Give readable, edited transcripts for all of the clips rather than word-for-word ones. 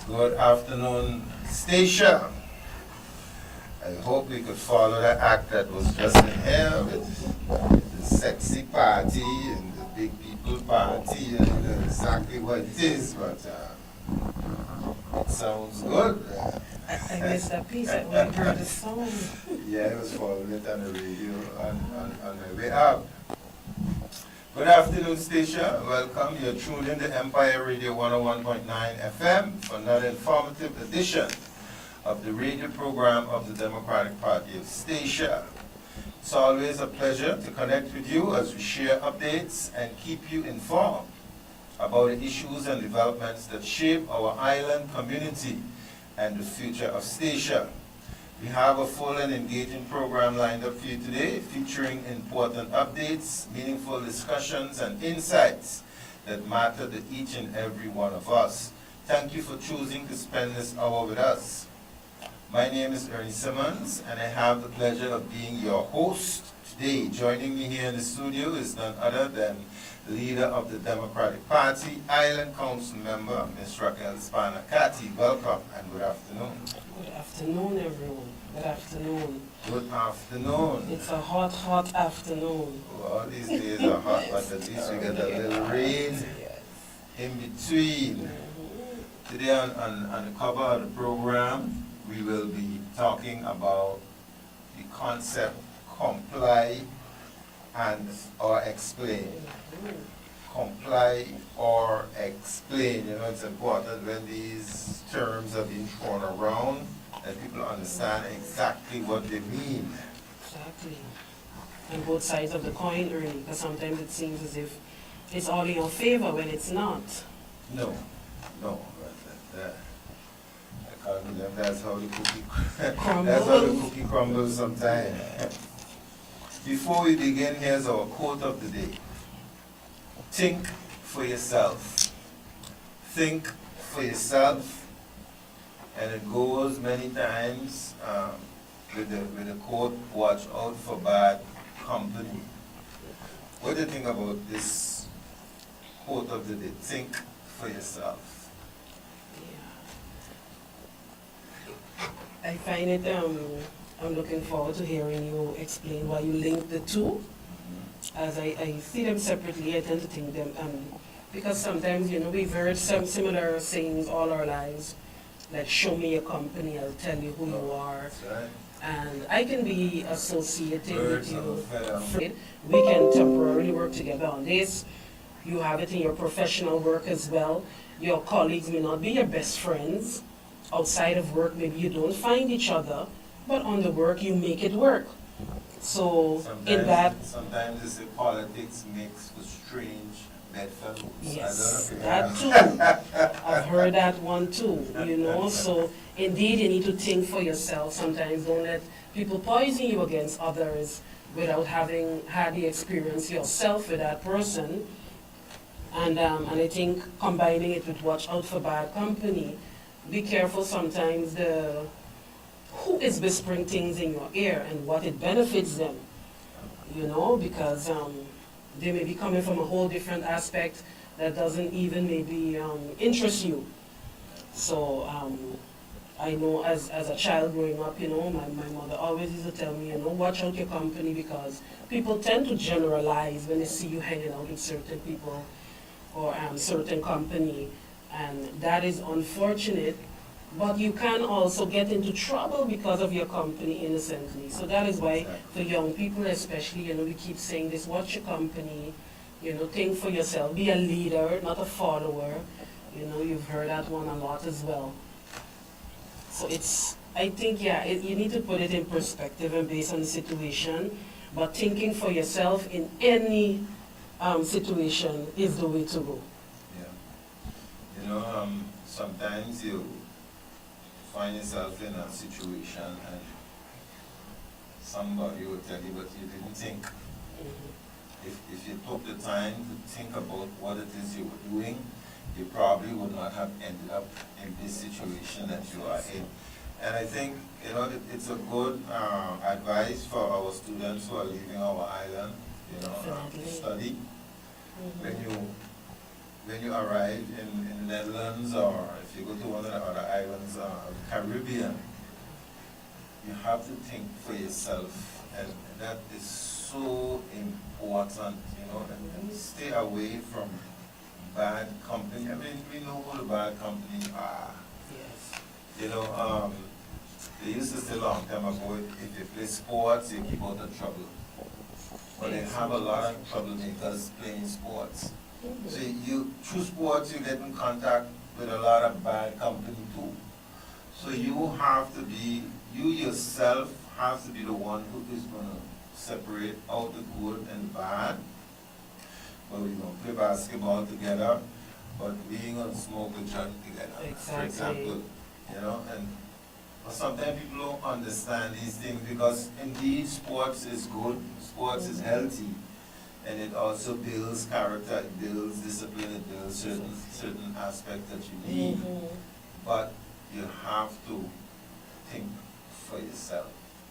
Good afternoon, Stacia. I hope we could follow the act that was just in here with the sexy party and the big people party and exactly what it is, but it sounds good. I missed that piece. I only heard the song. Yeah, I was following it on the radio on my way up. Good afternoon, Stacia. Welcome. You're tuned in to Empire Radio 101.9 FM for another informative edition of the radio program of the Democratic Party of Stacia. It's always a pleasure to connect with you as we share updates and keep you informed about the issues and developments that shape our island community and the future of Stacia. We have a full and engaging program lined up for you today, featuring important updates, meaningful discussions, and insights that matter to each and every one of us. Thank you for choosing to spend this hour with us. My name is Ernie Simmons, and I have the pleasure of being your host today. Joining me here in the studio is none other than the leader of the Democratic Party, Island Council member, Ms. Raquel Spanakati. Welcome and good afternoon. Good afternoon, everyone. Good afternoon. Good afternoon. It's a hot, hot afternoon. Well, these days are hot, but at least we get a little rain in between. Today on the cover of the program, we will be talking about the concept comply and or explain. Comply or explain. You know, it's important when these terms are being thrown around that people understand exactly what they mean. Exactly. And both sides of the coin, really, because sometimes it seems as if it's all in your favor when it's not. No. I can't believe that's how the cookie Crumbles. that's how the cookie crumbles sometimes. Before we begin, here's our quote of the day. Think for yourself. Think for yourself. And it goes many times with the quote, watch out for bad company. What do you think about this quote of the day? Think for yourself. Yeah. I find it, I'm looking forward to hearing you explain why you link the two. As I see them separately, I tend to think them, because sometimes, you know, we've heard some similar sayings all our lives, like show me your company, I'll tell you who you are. That's right. And I can be associated Birds with of a you. feather. We can temporarily work together on this. You have it in your professional work as well. Your colleagues may not be your best friends. Outside of work, maybe you don't find each other, but on the work, you make it work. So in that, Sometimes it's the politics mixed with strange bedfellows. yes, I don't know that if too. I've heard that one too, you know. So indeed, you need to think for yourself. Sometimes don't let people poison you against others without having had the experience yourself with that person. And I think combining it with watch out for bad company. Be careful sometimes who is whispering things in your ear and what it benefits them, you know, because they may be coming from a whole different aspect that doesn't even maybe interest you. So I know as a child growing up, you know, my mother always used to tell me, you know, watch out your company because people tend to generalize when they see you hanging out with certain people or certain company, and that is unfortunate. But you can also get into trouble because of your company, innocently. So that is why, for young people especially, you know, we keep saying this, watch your company, you know, think for yourself, be a leader, not a follower. You know, you've heard that one a lot as well. So I think, yeah, you need to put it in perspective and based on the situation, but thinking for yourself in any situation is the way to go. Yeah. You know, sometimes you find yourself in a situation and somebody will tell you what you didn't think. If you took the time to think about what it is you were doing, you probably would not have ended up in this situation that you are in. And I think, you know, it's a good advice for our students who are leaving our island, you know, to study. When you when you arrive in the Netherlands, or if you go to one of the other islands of the Caribbean, you have to think for yourself, and that is so important, you know, and stay away from bad company. I mean, we know who the bad company are. Yes. You know, they used to say a long time ago, if you play sports, you keep out of trouble. But they have a lot of troublemakers playing sports. So you, through sports, you get in contact with a lot of bad company too. So you have to be, you yourself have to be the one who is going to separate out the good and the bad. But we don't play basketball together, but we ain't gonna smoke a joint together, for Exactly. example. You know, and sometimes people don't understand these things because indeed sports is good, sports is healthy, and it also builds character, it builds discipline, it builds certain aspects that you need. But you have to think for yourself.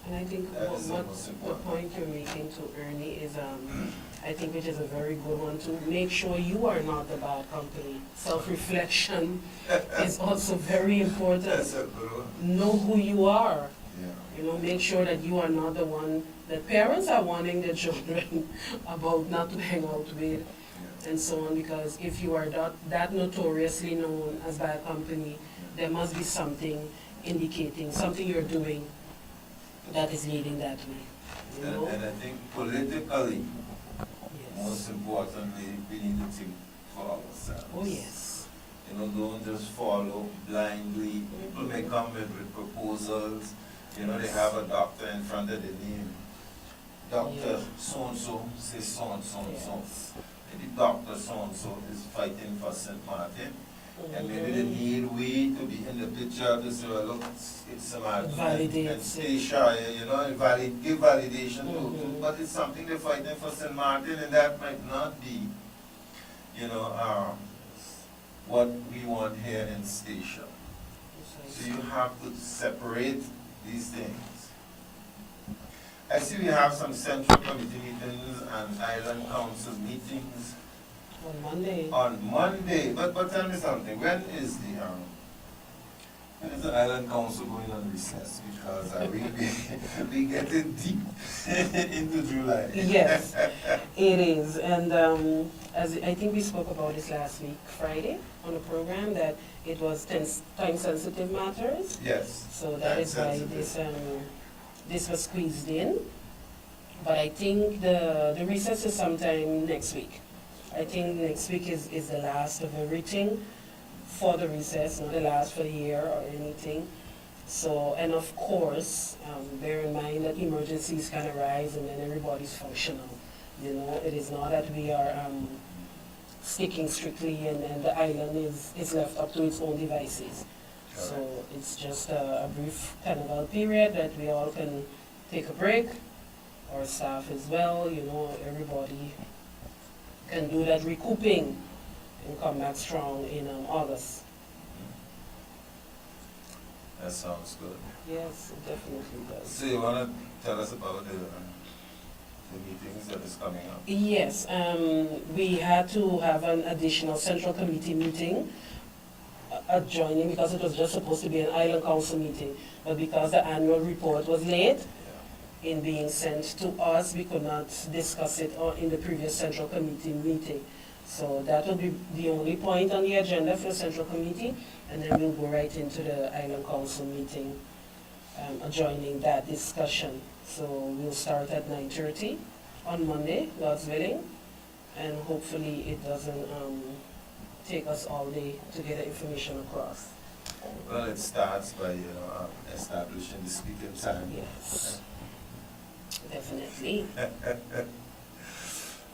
And I think That is the what most the important. point you're making to Ernie is, I think which is a very good one, to make sure you are not the bad company. Self-reflection is also very important. That's a good one. Know who you are. Yeah. You know, make sure that you are not the one that parents are warning their children about not to hang out with Yeah. and so on, because if you are that notoriously known as bad company, there must be something indicating, something you're doing that is leading that way. You know? And I think politically, Yes. most importantly, we need to think for ourselves. Oh, yes. You know, don't just follow blindly. People may come with proposals. You know, they have a doctor in front of the name. Doctor Yeah. so-and-so, say so-and-so and so. Yes. Maybe Doctor so-and-so is fighting for St. Martin. And maybe they Mhm. need we to be in the picture to say, well, look, it's St. Martin. Validates And stay it. shy, you know, and give validation to, Mhm. but it's something they're fighting for St. Martin, and that might not be, you know, what we want here in Station. So you have to separate these things. I see we have some central committee meetings and island council meetings On Monday. on Monday, but tell me something, when is the island council going on recess? Because we getting deep into July. Yes, it is. And as I think we spoke about this last week, Friday, on the program, that it was time-sensitive matters. Yes. So that is why this was squeezed in. But I think the recess is sometime next week. I think next week is the last of everything for the recess, not the last for the year or anything. So, and of course, bear in mind that emergencies can arise and then everybody's functional. You know, it is not that we are sticking strictly and the island is left up to its own devices. So it's just a brief carnival period that we all can take a break, our staff as well, you know, everybody can do that recouping and come back strong in August. That sounds good. Yes, it definitely does. So you want to tell us about the meetings that is coming up? Yes, we had to have an additional central committee meeting adjoining because it was just supposed to be an island council meeting. But because the annual report was late in being sent to us, we could not discuss it in the previous central committee meeting. So that will be the only point on the agenda for the central committee, and then we'll go right into the island council meeting adjoining that discussion. So we'll start at 9:30 on Monday, God's willing, and hopefully it doesn't take us all day to get the information across. Well, it starts by, establishing the speaking time. Yes, definitely.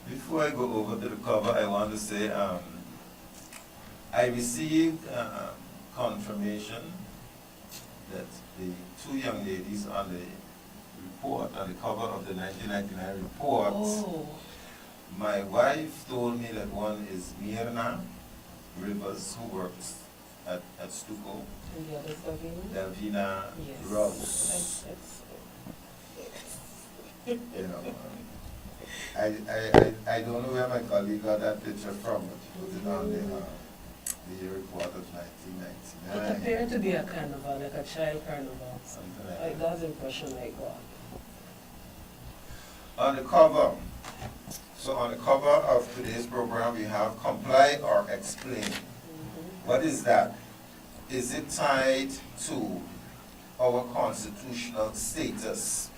Before I go over to the cover, I want to say I received confirmation that the two young ladies on the report, on the cover of the 1999 report, Oh, my wife told me that one is Mirna Rivers, who works at Stuco, and the other's Davina? Davina Yes. Rouse. That's- You know, I don't know where my colleague got that picture from, but he put it on the year report of It 1999. appeared to be a carnival, like a child carnival. Something like Like, that. that's the impression I got. On the cover, so on the cover of today's program, we have comply or explain. What is that? Is it tied to our constitutional status?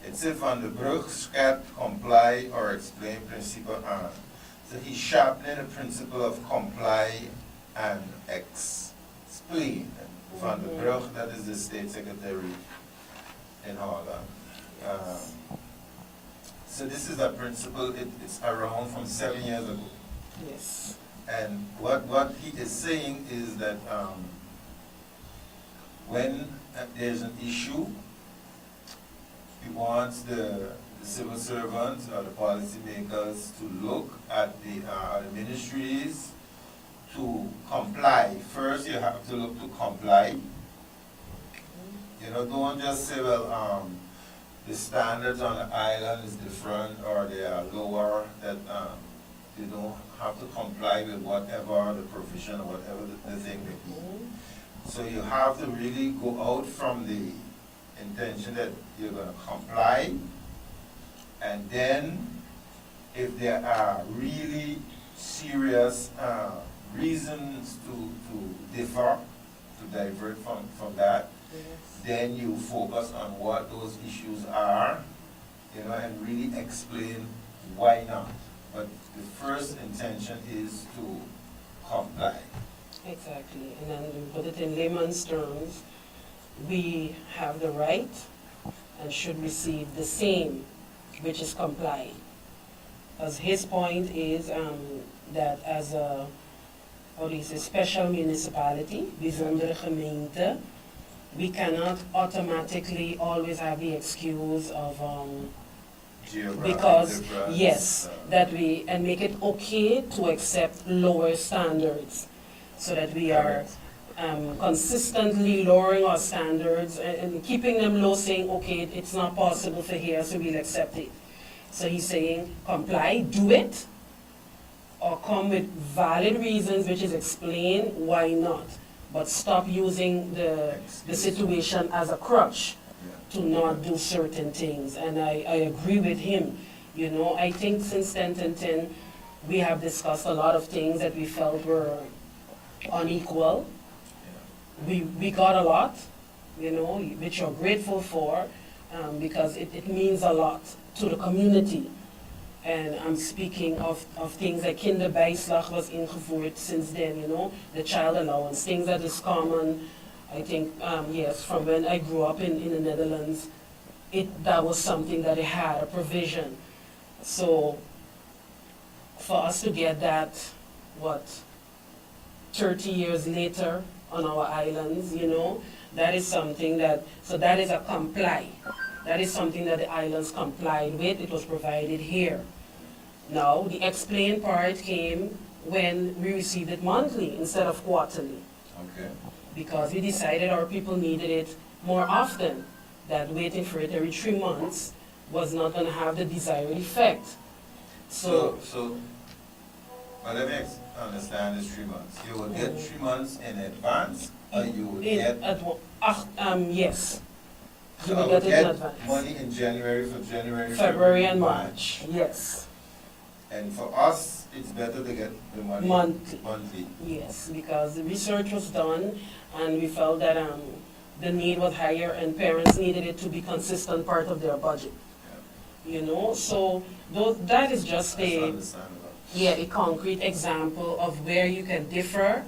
It's if Van der Brug schrijft comply or explain principle aan. So he's sharpening the principle of comply and explain. Van der Brug, that is the state secretary in Holland. So this is a principle, it's around from 7 years ago. Yes. And what he is saying is that when there's an issue, he wants the civil servants or the policymakers to look at the ministries to comply. First, you have to look to comply. You know, don't just say, well, the standards on the island is different or they are lower, that you don't have to comply with whatever the provision or whatever the thing may be. So you have to really go out from the intention that you're going to comply, and then if there are really serious reasons to differ, to divert from that, then you focus on what those issues are, you know, and really explain why not. But the first intention is to comply. Exactly, and then we put it in layman's terms, we have the right and should receive the same, which is comply. As his point is that as a, how do you say, special municipality, bijzondere gemeente, we cannot automatically always have the excuse of Geographic because difference, yes, that we and make it okay to accept lower standards, so that we are consistently lowering our standards and keeping them low, saying okay, it's not possible for here, so we'll accept it. So he's saying comply, do it, or come with valid reasons, which is explain why not, but stop using the situation as a crutch to not do certain things. And I agree with him. You know, I think since 10 we have discussed a lot of things that we felt were unequal. We got a lot, you know, which you're grateful for, because it means a lot to the community. And I'm speaking of things like kinderbijslag was ingevoerd since then, you know, the child allowance, things that is common. I think, yes, from when I grew up in the Netherlands, that was something that it had, a provision. So for us to get that, 30 years later on our islands, you know, that is something that, so that is a comply. That is something that the islands complied with. It was provided here. Now, the explain part came when we received it monthly instead of quarterly. Okay. Because we decided our people needed it more often, that waiting for it every 3 months was not going to have the desired effect. So well, let me understand this 3 months. You will get 3 months in advance, or you will get... Yes. So You I will will get it in get advance. money in January for January, February and March, yes. And for us, it's better to get the money Monthly. Yes, because the research was done and we felt that the need was higher and parents needed it to be consistent part of their budget. You know, so that is just That's a understandable. a concrete example of where you can differ,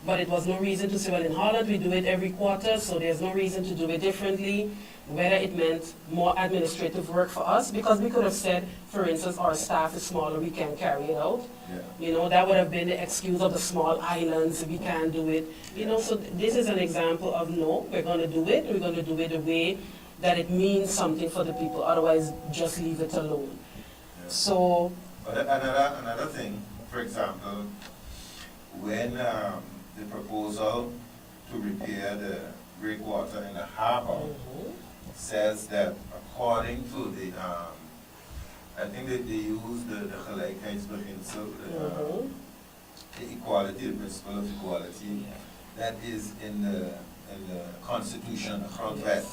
but it was no reason to say, well, in Holland we do it every quarter, so there's no reason to do it differently. Whether it meant more administrative work for us, because we could have said, for instance, our staff is smaller, we can't carry it out. Yeah. You know, that would have been the excuse of the small islands, we can't do it. You know, so this is an example of no, we're going to do it the way that it means something for the people, otherwise just leave it alone. Yeah. So, But another thing, for example, when the proposal to repair the breakwater in the harbor says that according to the I think that they use the Gelijkheidsbeginsel, Mhm. the equality, the principle of equality, that is in the Constitution, the Grondwet.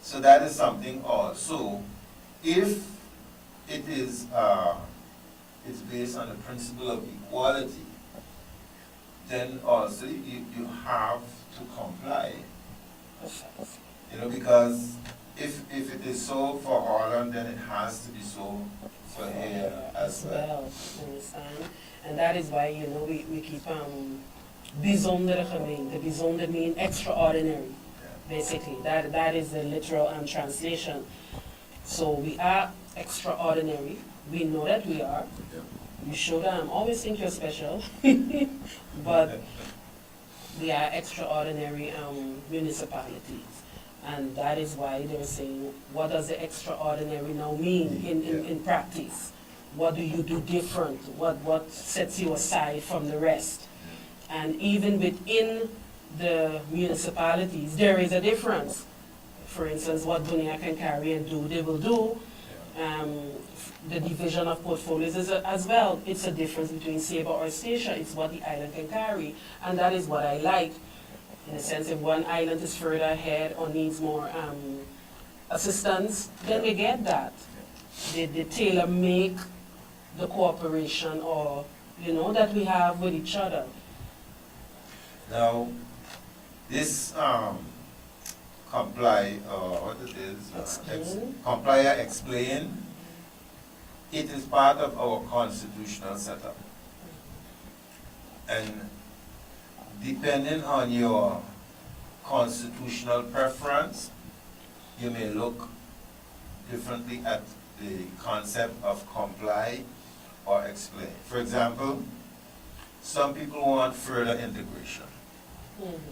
So that is something also, if it is, it's based on the principle of equality, then also you have to comply. You know, because if it is so for Holland, then it has to be so for here as well. Understand? And that is why, you know, we keep bijzondere gemeente. Bijzonder mean extraordinary, basically. That is the literal translation. So we are extraordinary. We know that we are. You should always think you're special, but we are extraordinary municipalities. And that is why they're saying, what does the extraordinary now mean in practice? What do you do different? What sets you aside from the rest? And even within the municipalities, there is a difference. For instance, what Bunia can carry and do, they will do. The division of portfolios is as well. It's a difference between Sabre or Statia. It's what the island can carry. And that is what I like. In the sense, if one island is further ahead or needs more assistance, then we get that. They tailor make the cooperation, or, you know, that we have with each other. Now, this comply, what it is, comply or explain, it is part of our constitutional setup. And depending on your constitutional preference, you may look differently at the concept of comply or explain. For example, some people want further integration.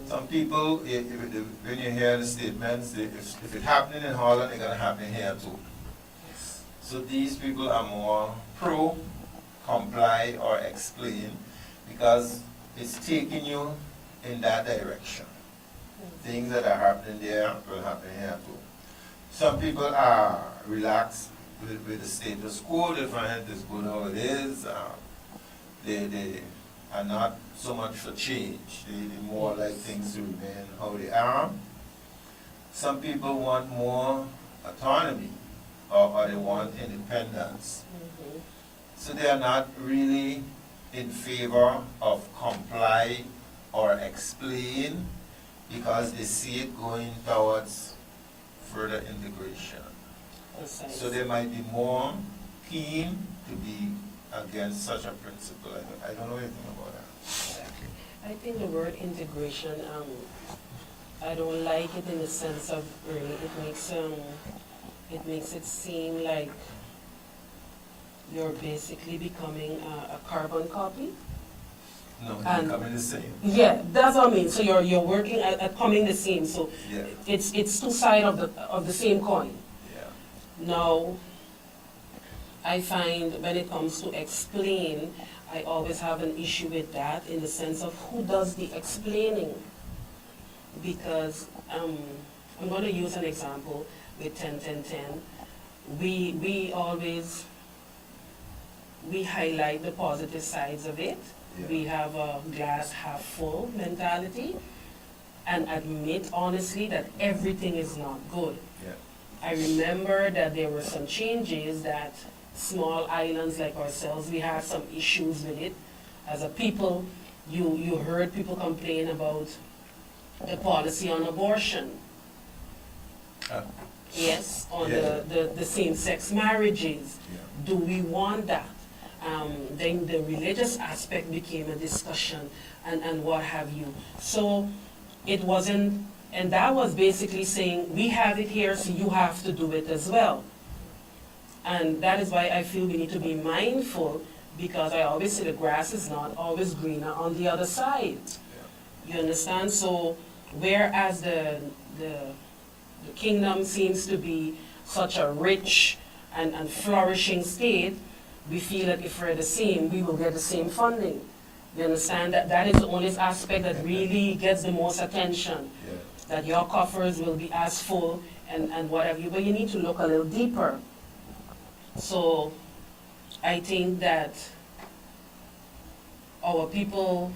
Some people, when you hear the statements, if it's happening in Holland, it's going to happen here too. So these people are more pro comply or explain, because it's taking you in that direction. Things that are happening there will happen here too. Some people are relaxed with the status quo. They find it is good how it is. They are not so much for change. They more like things to remain how they are. Some people want more autonomy, or they want independence. So they are not really in favor of comply or explain, because they see it going towards further integration. So they might be more keen to be against such a principle. I don't know anything about that. I think the word integration, I don't like it in the sense of really, it makes it seem like you're basically becoming a carbon copy. No, And- becoming the same. Yeah, that's what I mean. So you're working at coming the same. So Yeah, it's two sides of the same coin. yeah. Now, I find when it comes to explain, I always have an issue with that in the sense of who does the explaining. Because I'm going to use an example with 10-10-10. We always highlight the positive sides of it. Yeah. We have a glass half full mentality and admit honestly that everything is not good. Yeah. I remember that there were some changes that small islands like ourselves, we have some issues with it. As a people, you heard people complain about the policy on abortion. Yes, on Yeah. the same-sex marriages. Yeah. Do we want that? Then the religious aspect became a discussion and what have you. So it wasn't, and that was basically saying, we have it here, so you have to do it as well. And that is why I feel we need to be mindful, because I always say the grass is not always greener on the other side. You understand? So whereas the kingdom seems to be such a rich and flourishing state, we feel that if we're the same, we will get the same funding. You understand? That is the only aspect that really gets the most attention. Yeah. That your coffers will be as full and what have you, but you need to look a little deeper. So I think that our people,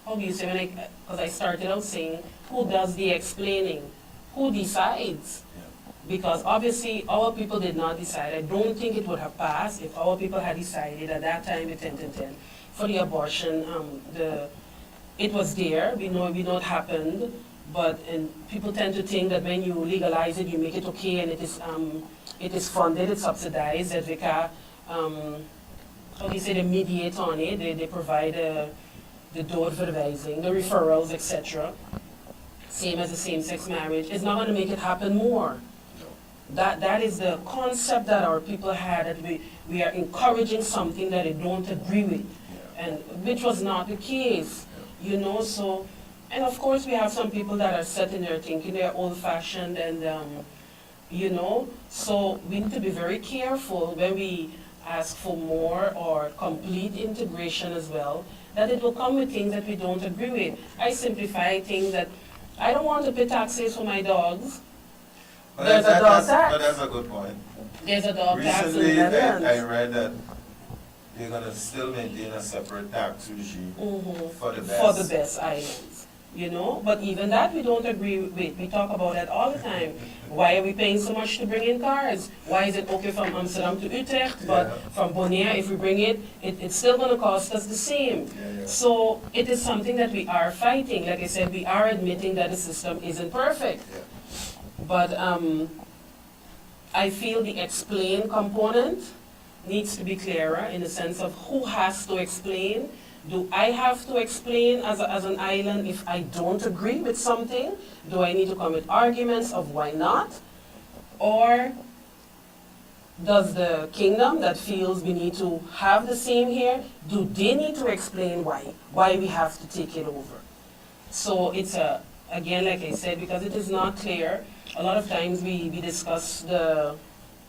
how do you say, because I started out saying, who does the explaining? Who decides? Because obviously our people did not decide. I don't think it would have passed if our people had decided at that time, in 10 for the abortion. It was there. We know it happened, but and people tend to think that when you legalize it, you make it okay, and it is funded, it's subsidized. That Vika, how do you say, they mediate on it. They provide the doorverwijzing, the referrals, etc. Same as the same-sex marriage. It's not going to make it happen more. That is the concept that our people had, that we are encouraging something that they don't agree with, and which was not the case, you know. So, and of course we have some people that are set in their thinking, they're old-fashioned, and you know, so we need to be very careful when we ask for more or complete integration as well, that it will come with things that we don't agree with. I simplify things that I don't want to pay taxes for my dogs. But There's a dog tax. But that's a good point. There's a dog tax in the Recently, Netherlands. I read that they're gonna still maintain a separate tax regime for the best. For the best islands, you know. But even that we don't agree with. We talk about that all the time. Why are we paying so much to bring in cars? Why is it okay from Amsterdam to Utrecht, but from Bonaire, if we bring it, it's still going to cost us the same. So it is something that we are fighting. Like I said, we are admitting that the system isn't perfect. But I feel the explain component needs to be clearer in the sense of who has to explain. Do I have to explain as an island if I don't agree with something? Do I need to come with arguments of why not? Or does the kingdom that feels we need to have the same here, do they need to explain why we have to take it over? So it's again, like I said, because it is not clear, a lot of times we discuss the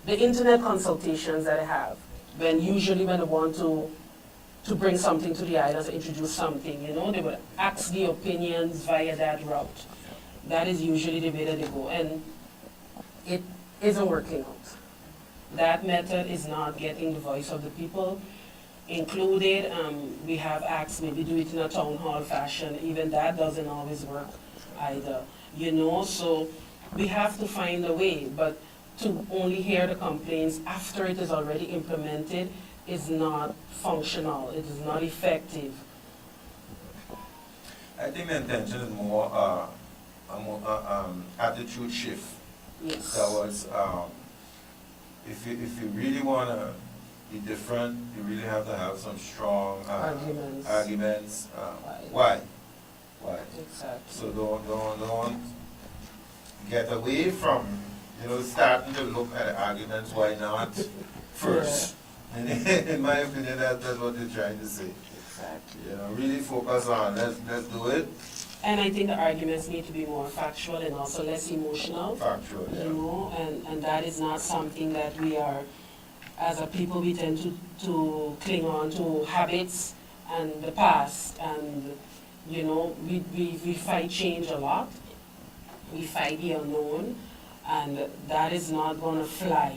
internet consultations that I have, usually when I want to bring something to the islands, introduce something, you know, they would ask the opinions via that route. That is usually the way that they go, and it isn't working out. That method is not getting the voice of the people included. We have asked maybe do it in a town hall fashion. Even that doesn't always work either, you know, so we have to find a way, but to only hear the complaints after it is already implemented is not functional, it is not effective. I think the intention is more attitude shift. Yes. Towards if you really want to be different, you really have to have some strong arguments. Why? Exactly. So don't get away from, you know, starting to look at the arguments why not first. And in my opinion, that's what they're trying to say. Exactly. You know, really focus on let's do it. And I think the arguments need to be more factual and also less emotional. Factual, yeah. You know, and that is not something that we are, as a people, we tend to cling on to habits and the past. And, you know, we fight change a lot. We fight the unknown. And that is not going to fly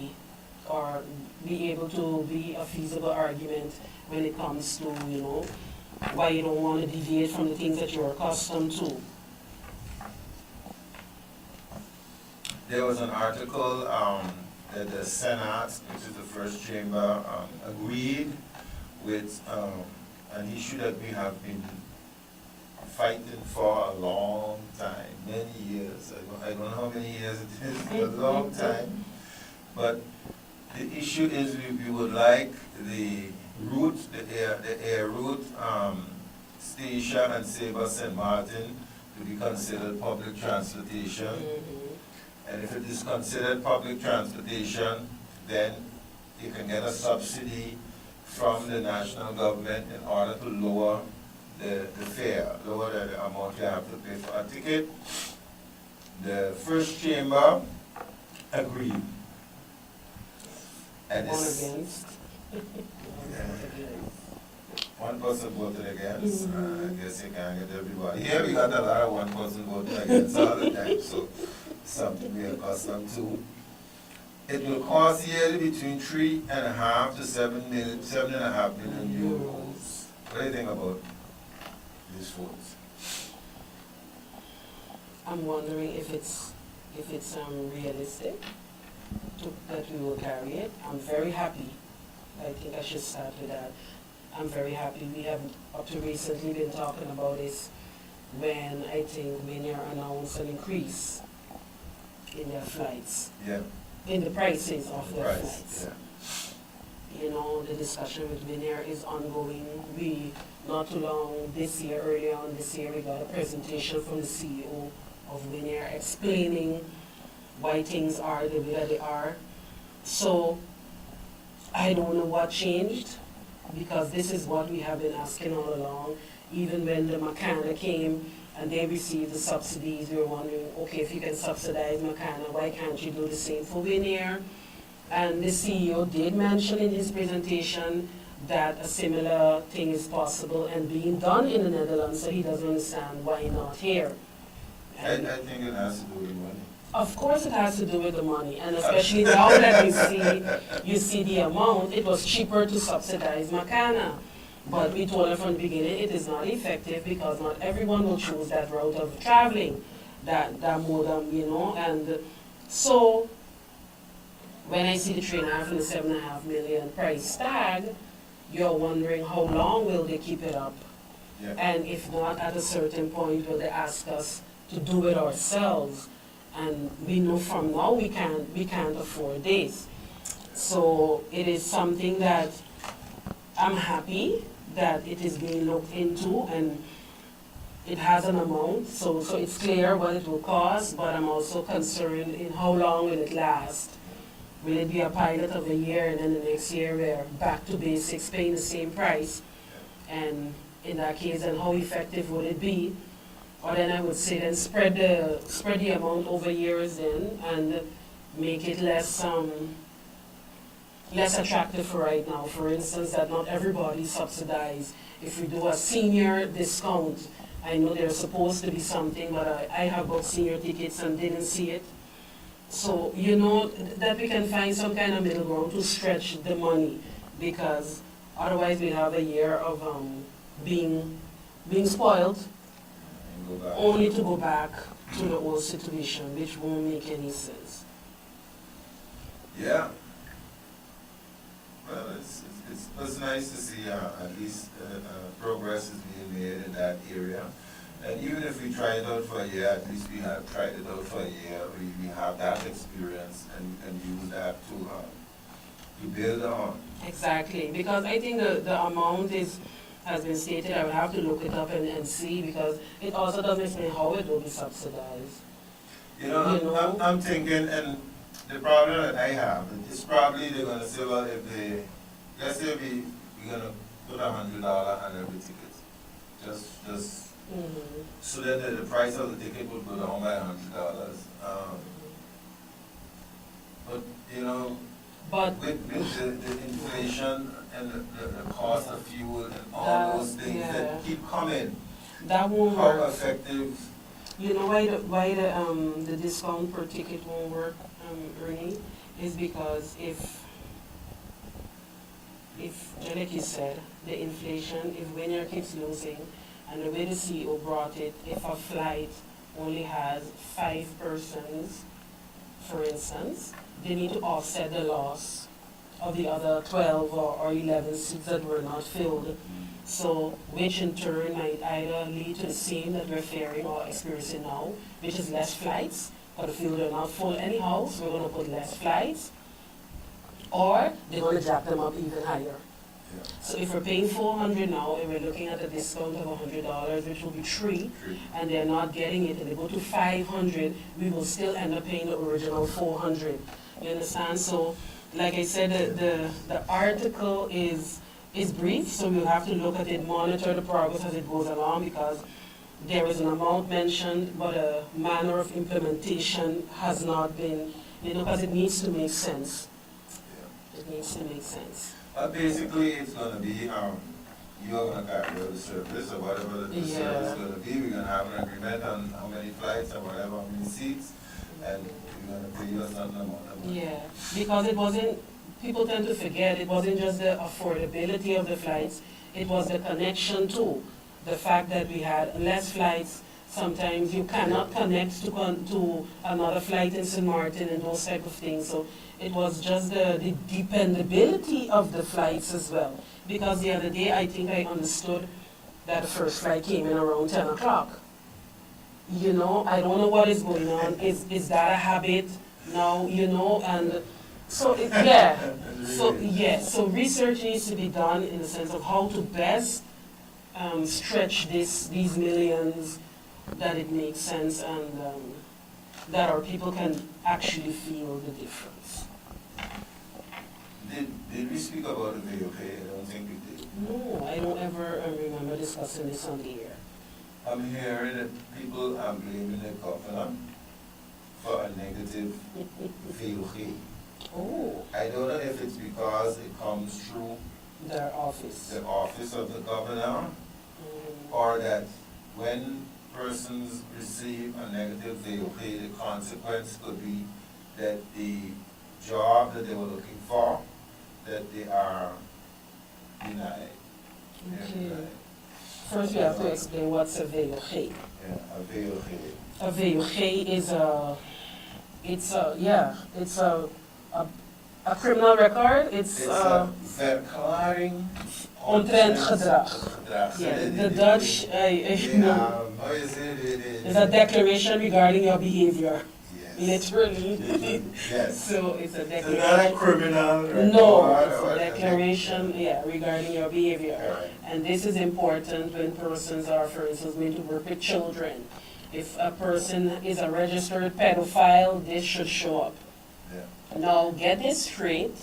or be able to be a feasible argument when it comes to, you know, why you don't want to deviate from the things that you're accustomed to. There was an article that the Senate, which is the first chamber, agreed with an issue that we have been fighting for a long time, many years. I don't know how many years it is, but a long time. But the issue is we would like the route, the air route, Statia and Sabre St. Martin to be considered public transportation. And if it is considered public transportation, then you can get a subsidy from the national government in order to lower the fare, lower the amount you have to pay for a ticket. The first chamber agreed. And Against. One person voted against. I guess you can't get everybody. Here we got a lot of one person voting against all the time, so something we're accustomed to. it will cost yearly between 3.5 to 7.5 million euros. What do you think about these phones? I'm wondering if it's realistic that we will carry it. I'm very happy. I think I should start with that. I'm very happy. We have up to recently been talking about this when I think Winair announced an increase in their flights, Yeah. in the prices of their Price, flights. yeah. You know, the discussion with Winair is ongoing. We, not too long this year, earlier on this year, we got a presentation from the CEO of Winair explaining why things are the way that they are. So, I don't know what changed, because this is what we have been asking all along. Even when the Makana came and they received the subsidies, we were wondering, okay, if you can subsidize Makana, why can't you do the same for Winair? And the CEO did mention in his presentation that a similar thing is possible and being done in the Netherlands, so he doesn't understand why not here. I think it has to do with money. Of course it has to do with the money, and especially now that you see the amount, it was cheaper to subsidize Makana. But we told them from the beginning it is not effective because not everyone will choose that route of traveling, that modem, you know. And so when I see the 3.5 and the 7.5 million price tag, you're wondering how long will they keep it up? Yeah. And if not, at a certain point, will they ask us to do it ourselves? And we know from now we can't afford this. So it is something that I'm happy that it is being looked into, and it has an amount, so it's clear what it will cost, but I'm also concerned in how long will it last. Will it be a pilot of a year and then the next year we're back to basics paying the same price? And in that case, then how effective would it be? Or then I would say then spread the amount over years then and make it less attractive for right now. For instance, that not everybody subsidized. If we do a senior discount, I know there's supposed to be something, but I have bought senior tickets and didn't see it. So, you know, that we can find some kind of middle ground to stretch the money, because otherwise we have a year of being spoiled, And go back. only to go back to the old situation, which won't make any sense. Yeah. Well, it's nice to see at least progress is being made in that area. And even if we try it out for a year, at least we have tried it out for a year. We have that experience and we can use that to build on. Exactly, because I think the amount has been stated. I would have to look it up and see, because it also doesn't explain how it will be subsidized. You know, I'm thinking, and the problem that I have is probably they're gonna say, well, if they, let's say we're gonna put $100 on every ticket, just so that the price of the ticket would go down by $100. But you know, But with the inflation and the cost of fuel and all those things that keep coming, that won't how work. effective? You know why the discount per ticket won't work, Ernie, is because if like you said, the inflation, if Winair keeps losing, and the way the CEO brought it, if a flight only has 5 persons, for instance, they need to offset the loss of the other 12 or 11 seats that were not filled. So, which in turn might either lead to the same that we're faring or experiencing now, which is less flights, but the field are not full anyhow, so we're going to put less flights, or they're going to jack them up even higher. Yeah. So if we're paying $400 now and we're looking at a discount of $100, which will be 3, and they're not getting it, and they go to $500, we will still end up paying the original $400. You understand? So, like I said, the article is brief, so we'll have to look at it, monitor the progress as it goes along, because there is an amount mentioned, but a manner of implementation has not been, because it needs to make sense. Yeah. It needs to make sense. Basically, it's going to be, you're going to carry out the service or whatever the service is going to be. We're going to have an agreement on how many flights or whatever, how many seats. and you're gonna pay you a certain amount of money. Yeah, because it wasn't, people tend to forget, it wasn't just the affordability of the flights, it was the connection too. The fact that we had less flights, sometimes you cannot connect to another flight in St. Martin and those type of things. So it was just the dependability of the flights as well. Because the other day, I think I understood that the first flight came in around 10 o'clock. You know, I don't know what is going on. Is that a habit now, you know? And so, so research needs to be done in the sense of how to best stretch these millions, that it makes sense, and that our people can actually feel the difference. Did we speak about the VOK? I don't think we did. No, I don't ever remember discussing this on the air. I'm hearing that people are blaming the governor for a negative VOK. Oh, I don't know if it's because it comes through their office. the office of the governor, or that when persons receive a negative VOK, the consequence could be that the job that they were looking for, that they are denied. They're Okay. denied. First, we have to explain what's a VOK. Yeah, a VOK. A VOK is a criminal record. It's It's a verklaring ontrent gedrag. gedrag. Yeah, So the Dutch, they, know, how is it? is a declaration regarding your behavior, Yes. literally. Yes. So it's a So not a declaration. criminal record. No, it's or a declaration, yeah, regarding your behavior. Correct. And this is important when persons are, for instance, going to work with children. If a person is a registered pedophile, this should show up. Yeah. Now, get this straight.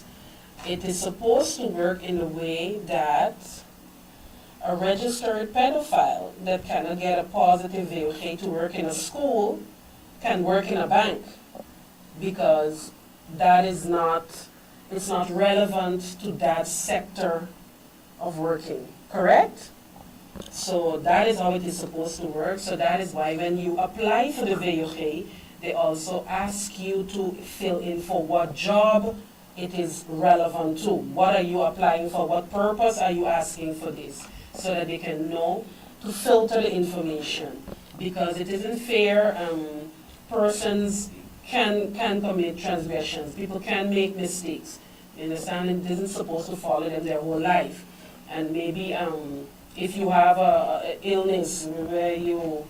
It is supposed to work in a way that a registered pedophile that cannot get a positive VOK to work in a school can work in a bank, because that is not, it's not relevant to that sector of working, correct? So that is how it is supposed to work. So that is why when you apply for the VOK, they also ask you to fill in for what job it is relevant to. What are you applying for? What purpose are you asking for this? So that they can know to filter the information. Because it isn't fair, persons can commit transgressions. People can make mistakes. You understand? It isn't supposed to follow them their whole life. And maybe if you have a illness where you're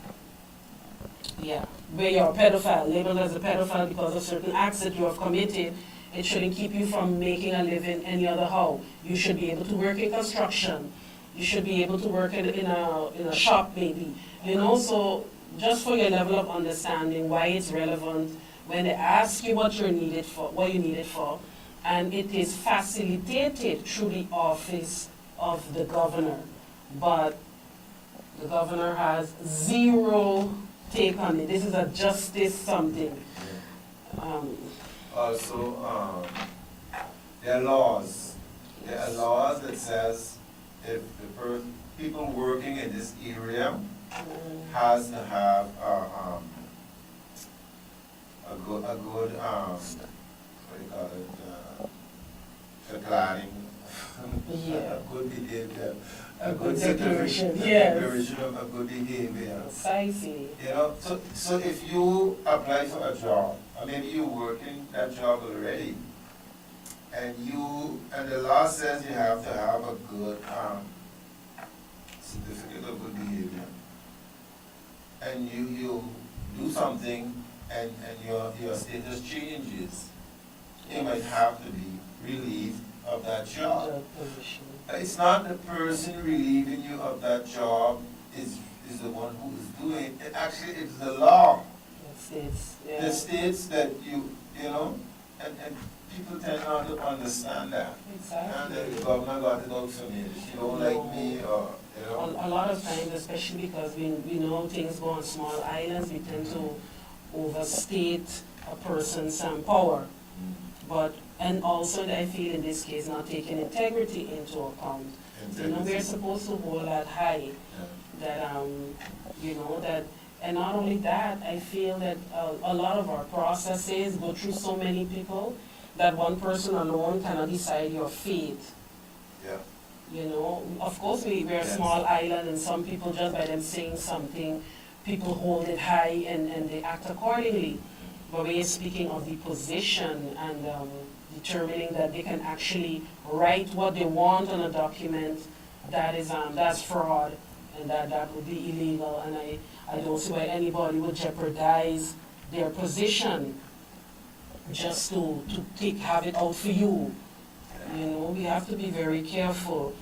a pedophile, labeled as a pedophile because of certain acts that you have committed, it shouldn't keep you from making a living any other how. You should be able to work in construction. You should be able to work in a shop maybe. You know, so just for your level of understanding why it's relevant, when they ask you what you need it for, and it is facilitated through the office of the governor. But the governor has zero take on it. This is a justice something. Also, there are laws. There are laws that says if the people working in this area has to have a good what do you call it, declaring Yeah. a good behavior, A good declaration, declaration, yes. declaration of a good behavior. Precisely. You know, so if you apply for a job, or maybe you work in that job already, and the law says you have to have a good certificate of good behavior, and you do something, and your status changes, you might have to be relieved of that job. The position. It's not the person relieving you of that job is the one who is doing it. Actually, it's the law that states that you know, and people tend not to understand that. Exactly. And the governor got it out for me. She don't like me, or, you know. A lot of times, especially because we know things go on small islands, we tend to overstate a person's power. But, and also I feel in this case not taking integrity into account. You know, we're supposed to hold that high, Yeah. that, you know, that And not only that, I feel that a lot of our processes go through so many people that one person alone cannot decide your fate. Yeah. You know, of course we're a Yes. small island, and some people, just by them saying something, people hold it high and they act accordingly. But when you're speaking of the position and determining that they can actually write what they want on a document, that's fraud, and that would be illegal. And I don't see why anybody would jeopardize their position just to have it out for you. You know, we have to be very careful.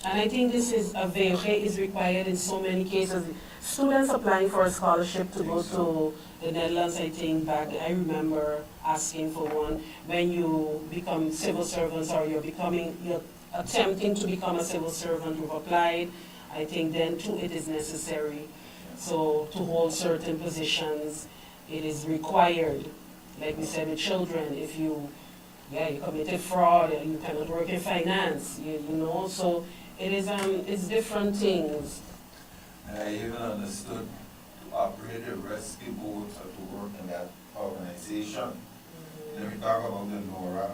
And I think this is a VOG is required in so many cases. Students applying for a scholarship to go to the Netherlands, I think back, I remember asking for one. When you become civil servants or you're attempting to become a civil servant, you've applied, I think then too it is necessary. So to hold certain positions, it is required. Like we said with children, if you committed fraud, you cannot work in finance, you know, so it is, it's different things. I even understood to operate a rescue boat or to work in that organization. Then we talk about the NORA,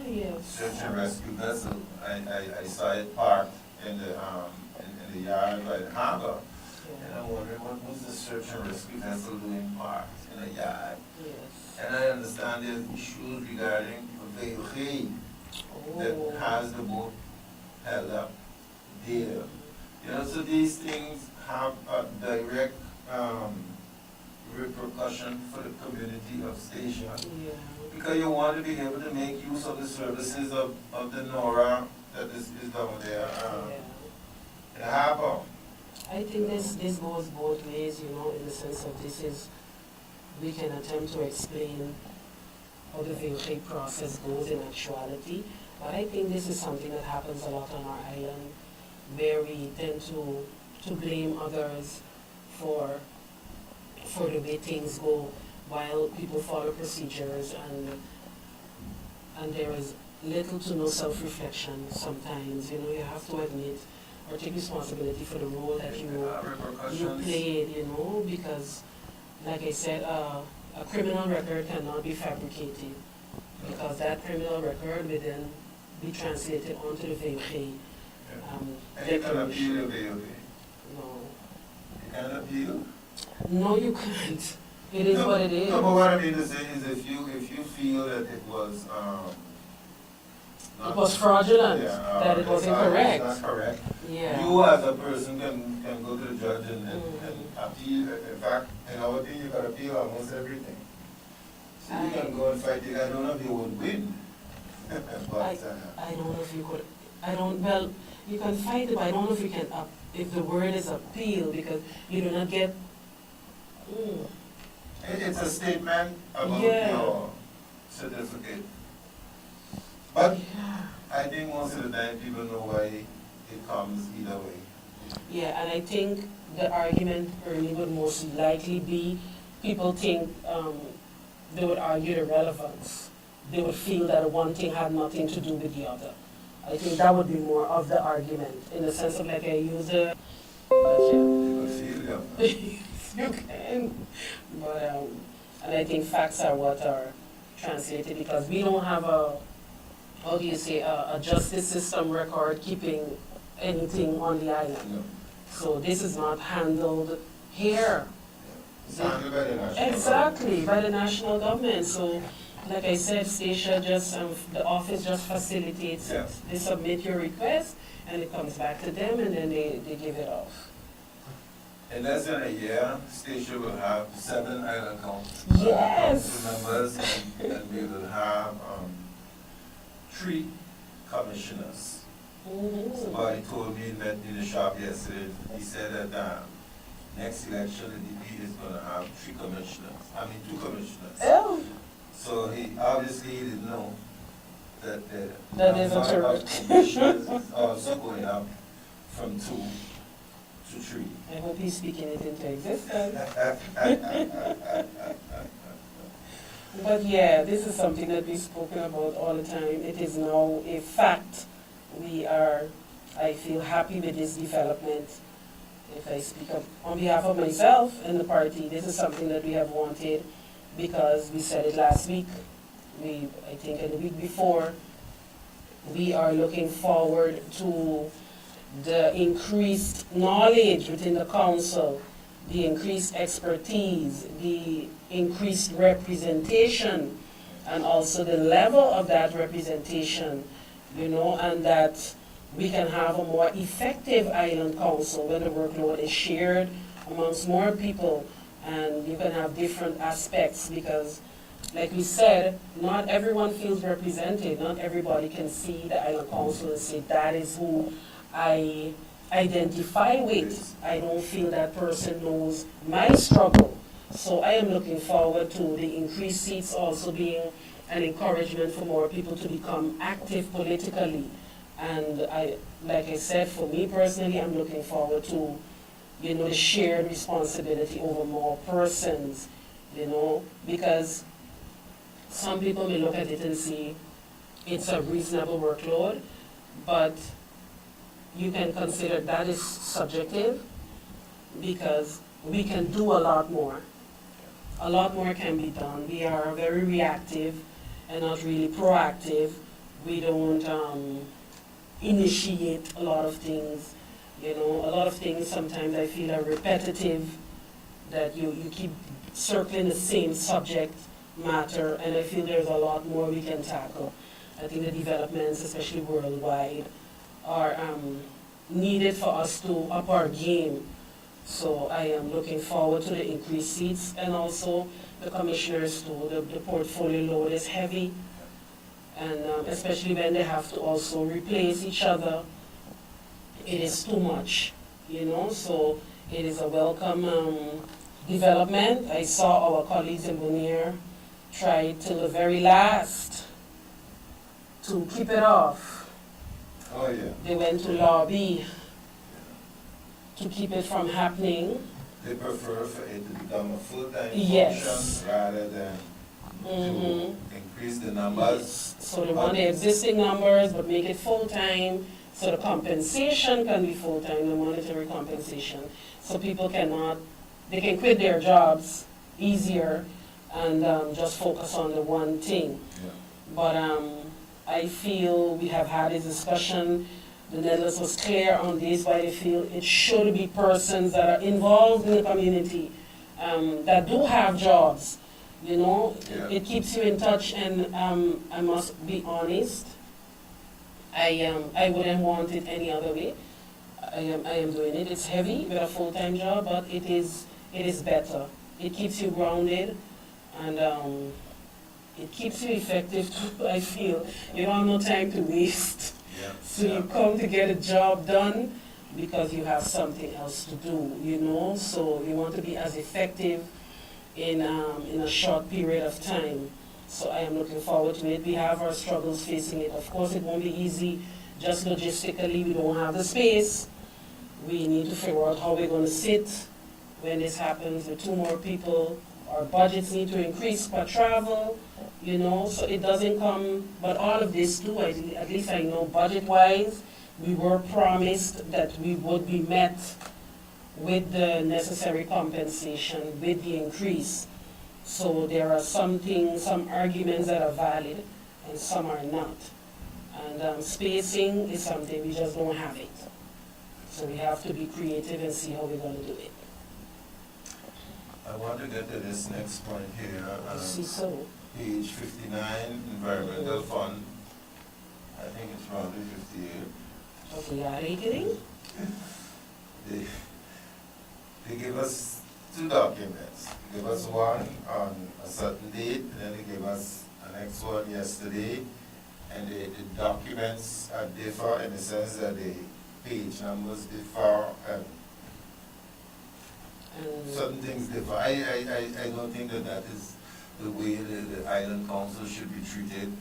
Yes. search and rescue vessel. I saw it parked in the yard by the harbor. And I'm wondering, what was the search and rescue vessel doing parked in a yard? Yes. And I understand there's issues regarding the VOG that has the boat held up there. You know, so these things have a direct repercussion for the community of Station. Yeah. Because you want to be able to make use of the services of the NORA that is down there in the harbor. I think this goes both ways, you know, in the sense of we can attempt to explain how the VOG process goes in actuality, but I think this is something that happens a lot on our island, where we tend to blame others for the way things go, while people follow procedures, and there is little to no self-reflection sometimes. You know, you have to admit or take responsibility for the role that you played, you know, because, like I said, a criminal record cannot be fabricated, because that criminal record will then be translated onto the VOG. And you can appeal the VOG. No. You can appeal? No, you can't. It is what it is. No, but what I mean to say is if you feel that it was it was fraudulent, that it was incorrect. It's not correct. Yeah. You as a person can go to the judge and appeal. In fact, in our thing, you can appeal almost everything. So you can go and fight it. I don't know if you would win. But, I don't know if you could, well, you can fight it, but I don't know if you can, if the word is appeal, because you do not get, It's a statement about Yeah. your certificate. But I think most of the time people know why it comes either way. yeah, and I think the argument early would most likely be, people think, they would argue the relevance. They would feel that one thing had nothing to do with the other. I think that would be more of the argument, in the sense of like I use the, You can feel them. you can, but, and I think facts are what are translated, because we don't have how do you say, a justice system record keeping anything on the island. No. So this is not handled here. It's handled by the national Exactly, by the national government. So, like I said, Stacia just, the office just facilitates it. Yeah. They submit your request, and it comes back to them, and then they give it off. In less than a year, Stacia will have 7 island council Yes. members, and we will have 3 commissioners. Somebody told me that in the shop yesterday, he said that next election, the DP is going to have 2 commissioners. Oh. So he obviously didn't know that the That is a number of church. commissioners is also going up from 2 to 3. I hope he's speaking it into existence. But yeah, this is something that we've spoken about all the time. It is now a fact. We are, I feel happy with this development. if I speak up on behalf of myself and the party, this is something that we have wanted because we said it last week. I think in the week before, we are looking forward to the increased knowledge within the council, the increased expertise, the increased representation, and also the level of that representation, and that we can have a more effective island council when the workload is shared amongst more people, and you can have different aspects because, like we said, not everyone feels represented. Not everybody can see the island council and say, that is who I identify with. I don't feel that person knows my struggle. So I am looking forward to the increased seats also being an encouragement for more people to become active politically. And like I said, for me personally, I'm looking forward to, the shared responsibility over more persons, because some people may look at it and see it's a reasonable workload, but you can consider that is subjective because we can do a lot more. A lot more can be done. We are very reactive and not really proactive. We don't initiate a lot of things. A lot of things sometimes I feel are repetitive, that you keep circling the same subject matter, and I feel there's a lot more we can tackle. I think the developments, especially worldwide, are needed for us to up our game. So I am looking forward to the increased seats, and also the commissioners too. The portfolio load is heavy, and especially when they have to also replace each other, it is too much, so it is a welcome development. I saw our colleagues in Bonnier try till the very last to keep it off. Oh, yeah. They went to lobby to keep it from happening. They prefer for it to become a full-time Yes. function rather than to increase the numbers. So they want the existing numbers, but make it full-time, so the compensation can be full-time, the monetary compensation. So people they can quit their jobs easier and just focus on the one thing. Yeah. But I feel we have had this discussion. The Netherlands was clear on this, why they feel it should be persons that are involved in the community, that do have jobs. Yeah. It keeps you in touch, and I must be honest, I wouldn't want it any other way. I am doing it. It's heavy with a full-time job, but it is better. It keeps you grounded, and it keeps you effective too, I feel. You don't have no time to waste. Yeah. So you come to get a job done because you have something else to do, So you want to be as effective in a short period of time. So I am looking forward to it. We have our struggles facing it. Of course, it won't be easy. Just logistically, we don't have the space. We need to figure out how we're going to sit when this happens with 2 more people. Our budgets need to increase for travel, so it doesn't come, but all of this too, at least I know budget-wise, we were promised that we would be met with the necessary compensation, with the increase. So there are some arguments that are valid, and some are not. And spacing is something, we just don't have it. So we have to be creative and see how we're going to do it. I want to get to this next point here. I see so. Page 59, Environmental Fund. I think it's probably 58. Okay, are you kidding? They give us 2 documents. They give us one on a certain date, and then they gave us a next one yesterday. And the documents differ in the sense that the page numbers differ and certain things differ. I don't think that is the way the island council should be treated.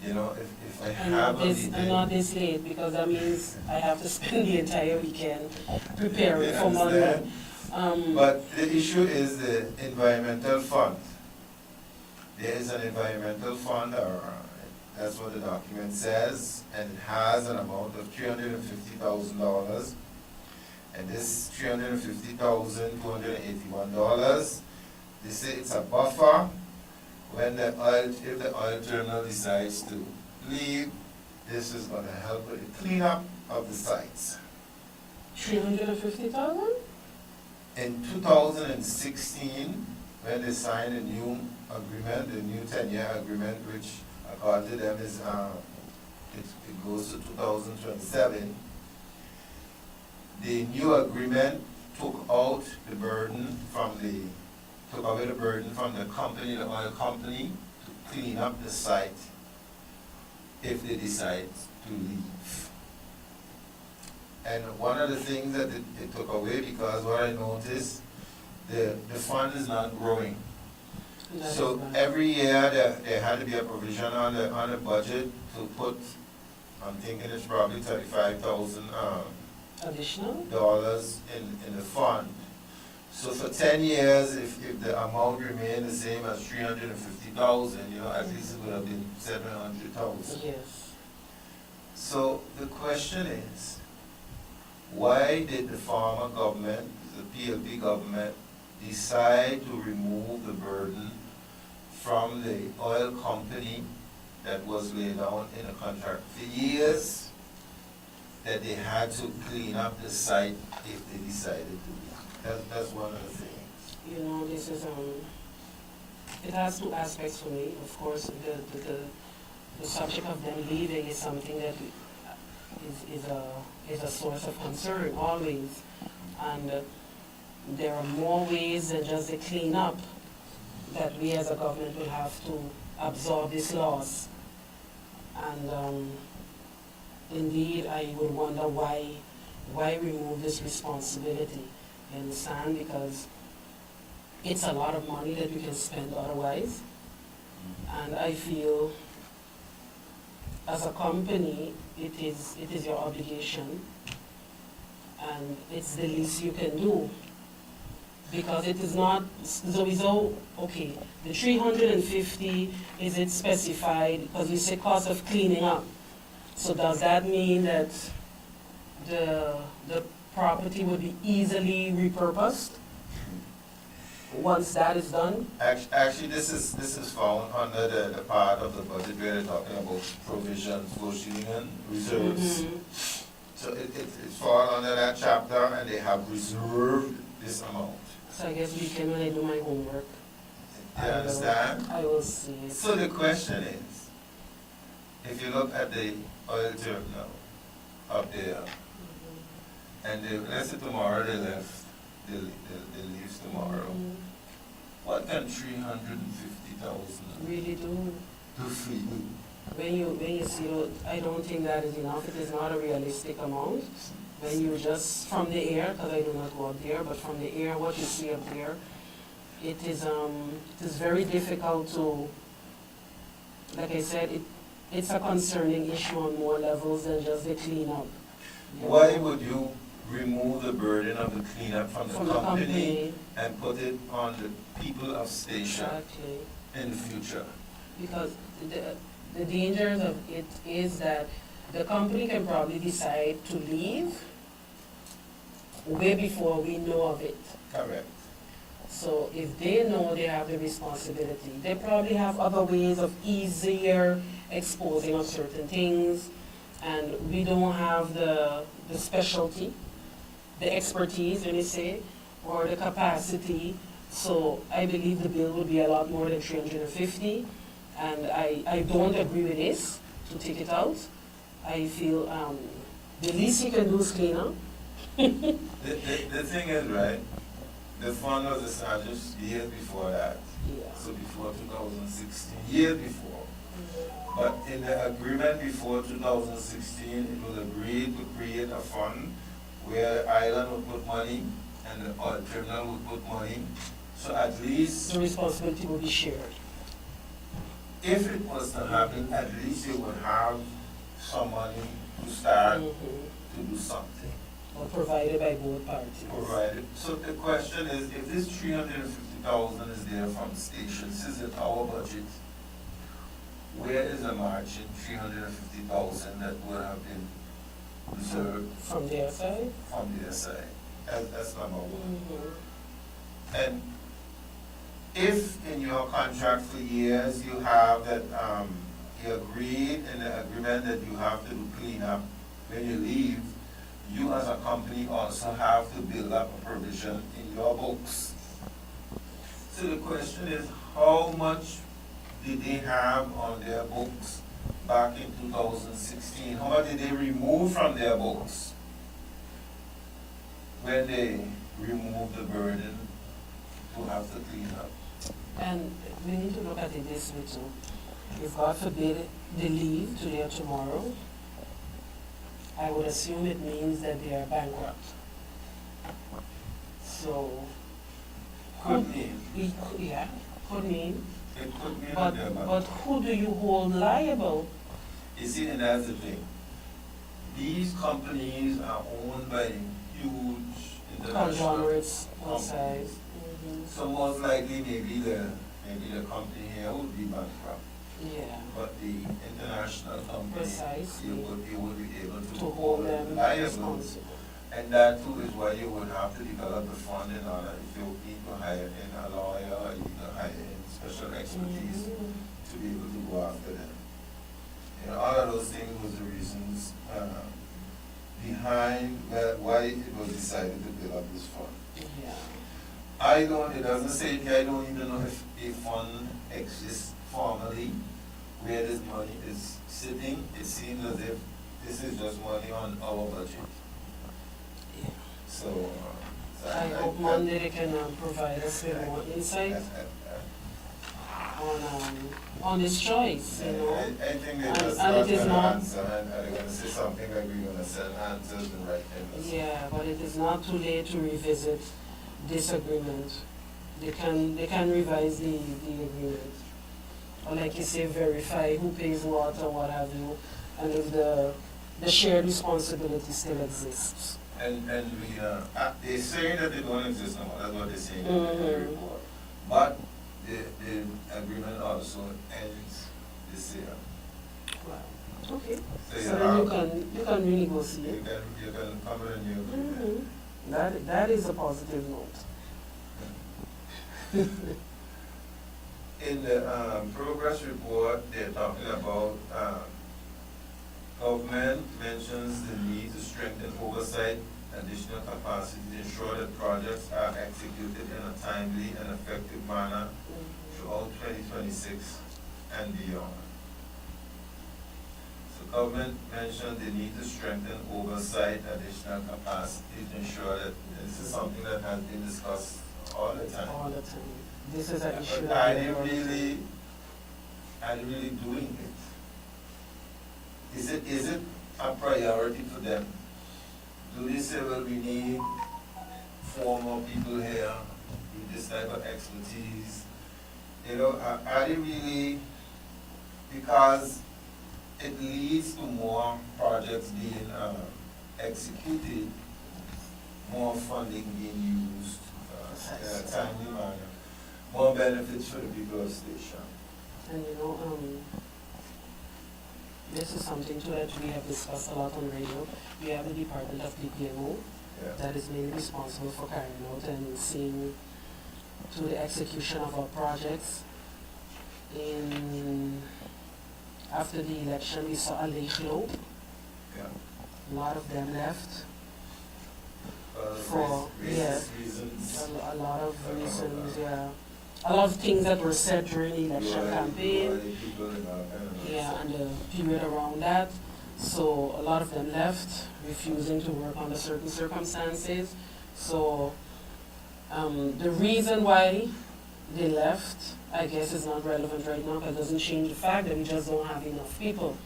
If I have a meeting. I'm not this late because that means I have to spend the entire weekend preparing for Monday. But the issue is the environmental fund. There is an environmental fund, or that's what the document says, and it has an amount of $350,000. And this $350,281, they say it's a buffer when if the oil terminal decides to leave. This is gonna help with the cleanup of the sites. 350,000? In 2016, when they signed a new agreement, the new 10-year agreement, which according to them is, it goes to 2027, the new agreement took away the burden from the company, the oil company, to clean up the site if they decide to leave. And one of the things that they took away, because what I noticed, the fund is not growing. So every year there had to be a provision on the budget to put, I'm thinking it's probably $35,000 additional dollars in the fund. So for 10 years, if the amount remained the same as 350,000, at least it would have been 700,000. Yes. So the question is, why did the former government, the PLP government, decide to remove the burden from the oil company that was laid down in a contract for years, that they had to clean up the site if they decided to? That's one of the things. This is, it has two aspects for me. Of course, the subject of them leaving is something that is a source of concern always. And there are more ways than just the cleanup that we as a government will have to absorb this loss. And indeed, I would wonder why remove this responsibility. You understand? Because it's a lot of money that we can spend otherwise. And I feel as a company, it is your obligation, and it's the least you can do. Because it is not, so okay, the 350, is it specified, because you say cost of cleaning up. So does that mean that the property would be easily repurposed once that is done? Actually, this is found under the part of the budget where they're talking about provisions for shielding and reserves. Mm-hmm. So it's fall under that chapter, and they have reserved this amount. So I guess weekend when I do my homework, You understand? I will see it. So the question is, if you look at the oil terminal up there, and let's say tomorrow they left, they leave tomorrow, what can 350,000 Really do. do for you? When you see it, I don't think that is enough. It is not a realistic amount. When you just, from the air, because I do not go up there, but from the air, what you see up there, it is very difficult to, like I said, it's a concerning issue on more levels than just the cleanup. Why would you remove the burden of the cleanup from the company and put it on the people of Station Exactly. in the future? Because the dangers of it is that the company can probably decide to leave way before we know of it. Correct. So if they know they have the responsibility, they probably have other ways of easier exposing of certain things, and we don't have the specialty, the expertise, let me say, or the capacity. So I believe the bill would be a lot more than 350, and I don't agree with this, to take it out. I feel the least you can do is clean up. The thing is, right, the fund was established years before that. Yeah. So before 2016, years before. But in the agreement before 2016, it was agreed to create a fund where the island would put money and the oil terminal would put money. So at least, The responsibility will be shared. if it was to happen, at least you would have some money to start to do something. Or provided by both parties. Provided. So the question is, if this 350,000 is there from the station, since it's our budget, where is the margin, 350,000 that would have been reserved From their side? from their side? That's number one. Mhm. And if in your contract for years you have that, you agreed in the agreement that you have to do cleanup when you leave, you as a company also have to build up a provision in your books. So the question is, how much did they have on their books back in 2016? How much did they remove from their books when they removed the burden to have to clean up? And we need to look at it this way too. If God forbid they leave today or tomorrow, I would assume it means that they are bankrupt. So, Could mean, yeah, could mean, it could mean but, that they're but who do you hold liable? You see, and that's the thing. These companies are owned by huge international Conglomerates, all companies. size. Mhm. So most likely, maybe the company here would be bankrupt, Yeah, but the international company, precisely, you would be able to hold them liable. responsible. And that too is why you would have to develop the fund in order, if you need to hire in a lawyer, or you need to hire in special expertise Mhm. to be able to go after them. You know, all of those things was the reasons behind why it was decided to build up this fund. Yeah. It doesn't say, I don't even know if a fund exists formally where this money is sitting. It seems as if this is just money on our budget. Yeah. So, I hope Monday they can provide us with more insight on this choice, you know. I think they're And- just and not it is gonna not- answer, and they're gonna say something like we're gonna send answers and write things. Yeah, but it is not too late to revisit this agreement. They can revise the agreement. Or like you say, verify who pays what or what have you, and if the shared responsibility still exists. And we, they're saying that they don't exist no more, that's what they're saying in the Mhm. report. But the agreement also ends this year. Wow. Okay. So So then you can renegotiate. you can come with a new agreement. Mhm. That is a positive note. In the progress report, they're talking about, government mentions the need to strengthen oversight, additional capacity to ensure that projects are executed in a timely and effective manner throughout 2026 and beyond. So government mentioned the need to strengthen oversight, additional capacity to ensure that this is something that has been discussed all the time. All the time. This is an issue. But that are we they are- really doing it? Is it a priority for them? Do they say, well, we need 4 more people here with this type of expertise? You know, are they really, because it leads to more projects being executed, more funding being used in a timely manner, more benefits for the people of Station. And you know, this is something too that we have discussed a lot on radio. We have the Department of PPMO Yeah. that is mainly responsible for carrying out and seeing to the execution of our projects. After the election, we saw a leegloop. Yeah. A lot of them left. For racist reasons. A lot of reasons, yeah. A lot of things that were said during the election campaign. Yeah, and the period around that. So a lot of them left, refusing to work under certain circumstances. So the reason why they left, I guess, is not relevant right now, because it doesn't change the fact that we just don't have enough people.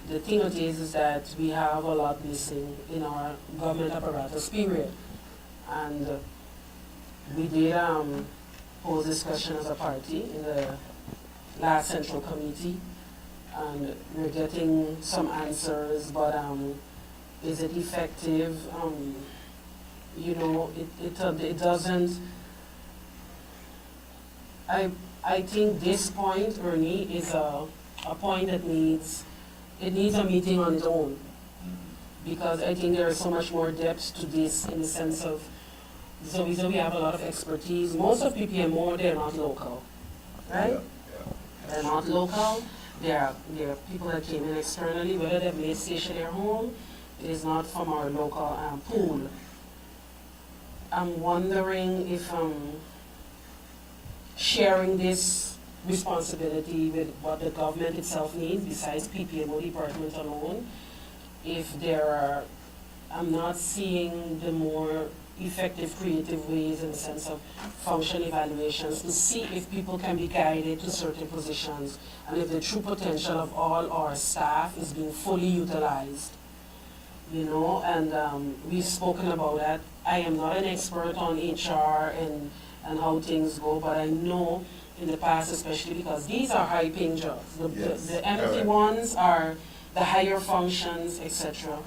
The thing it is that we have a lot missing in our government apparatus, period. And we did hold discussion as a party in the last central committee, and we're getting some answers, but is it effective? You know, it doesn't. I think this point, Ernie, is a point that needs a meeting on its own, because I think there is so much more depth to this in the sense of, so we have a lot of expertise. Most of PPMO, they're not local, right? Yeah. They're not local. They're people that came in externally, whether they've made station their home. It is not from our local pool. I'm wondering if sharing this responsibility with what the government itself needs, besides PPMO department alone, if there are, I'm not seeing the more effective creative ways in the sense of function evaluations to see if people can be guided to certain positions and if the true potential of all our staff is being fully utilized. You know, and we've spoken about that. I am not an expert on HR and how things go, but I know in the past, especially because these are high-paying jobs. Yes. The empty Correct. ones are the higher functions, etc.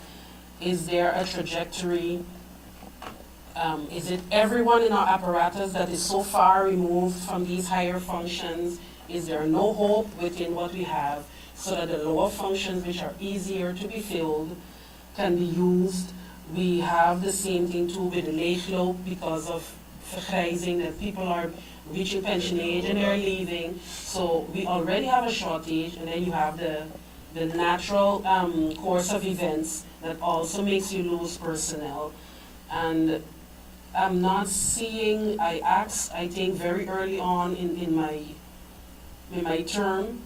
Is there a trajectory? Is it everyone in our apparatus that is so far removed from these higher functions? Is there no hope within what we have so that the lower functions, which are easier to be filled, can be used? We have the same thing too with the leegloop because of vergrijzing, that people are reaching pension age and they're leaving. So we already have a shortage, and then you have the natural course of events that also makes you lose personnel. And I'm not seeing, I asked, I think very early on in my term